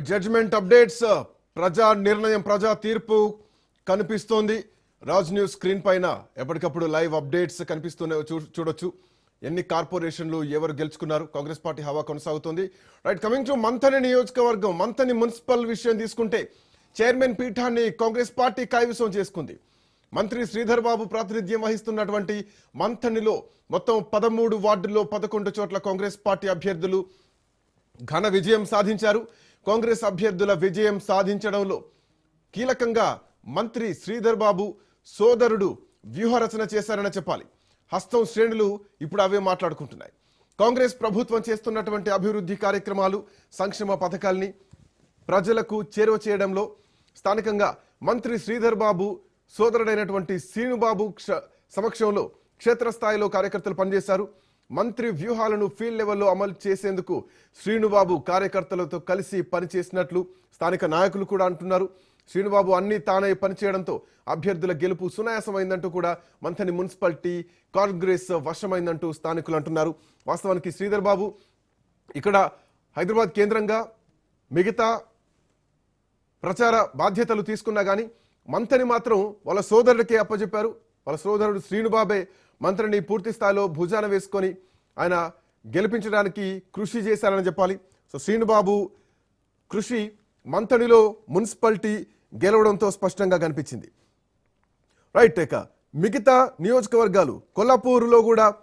Judgement updates ప్రజా నిర్ణయం ప్రజా తీర్పు కనిపిస్తోంది. రాజ్ న్యూస్ స్క్రీన్ పైన ఎప్పటికప్పుడు లైవ్ అప్డేట్స్ కనిపిస్తూనే చూడొచ్చు. ఎన్ని కార్పొరేషన్లు ఎవరు గెలుచుకున్నారు, కాంగ్రెస్ పార్టీ హవా కొనసాగుతోంది. రైట్, కమింగ్ టు మంథని నియోజకవర్గం, మంథని మున్సిపల్ విషయం తీసుకుంటే చైర్మన్ పీఠాన్ని కాంగ్రెస్ పార్టీ కైవసం చేసుకుంది. మంత్రి శ్రీధర్ బాబు ప్రాతినిధ్యం వహిస్తున్నటువంటి మంథనిలో మొత్తం 13 వార్డుల్లో 11 చోట్ల కాంగ్రెస్ పార్టీ అభ్యర్థులు ఘన విజయం సాధించారు. కాంగ్రెస్ అభ్యర్థుల విజయం సాధించడంలో కీలకంగా మంత్రి శ్రీధర్ బాబు సోదరుడు వ్యూహరచన చేశారని చెప్పాలి. హస్తం శ్రేణులు ఇప్పుడు అవే మాట్లాడుకుంటున్నాయి. కాంగ్రెస్ ప్రభుత్వం చేస్తున్నటువంటి అభివృద్ధి కార్యక్రమాలు, సంక్షేమ పథకాల్ని ప్రజలకు చేరువ చేయడంలో స్థానికంగా మంత్రి శ్రీధర్ బాబు సోదరుడైనటువంటి శ్రీనుబాబు సమక్షంలో క్షేత్రస్థాయిలో కార్యకర్తలు పనిచేశారు. మంత్రి వ్యూహాలను ఫీల్డ్ లెవెల్లో అమలు చేసేందుకు శ్రీనుబాబు కార్యకర్తలతో కలిసి పనిచేసినట్లు స్థానిక నాయకులు కూడా అంటున్నారు. శ్రీనుబాబు అన్ని తానే పనిచేయడంతో అభ్యర్థుల గెలుపు సునాయాసమైందంటూ కూడా మంథని మున్సిపాలిటీ కాంగ్రెస్ వశమైందంటూ స్థానికులు అంటున్నారు. వాస్తవానికి శ్రీధర్ బాబు ఇక్కడ హైదరాబాద్ కేంద్రంగా మిగతా ప్రచార బాధ్యతలు తీసుకున్నా కానీ మంత్రిని మాత్రం వాళ్ళ సోదరుడికే అప్పచెప్పారు. వాళ్ళ సోదరుడు శ్రీనుబాబే మంత్రిని పూర్తి స్థాయిలో భుజాన వేసుకొని ఆయన గెలిపించడానికి కృషి చేశారని చెప్పాలి. సో శ్రీనుబాబు కృషి మంత్రిలో మున్సిపాలిటీ గెలవడంతో స్పష్టంగా కనిపించింది. రైట్, ఇక మిగతా నియోజకవర్గాలు కొల్లాపూర్లో కూడా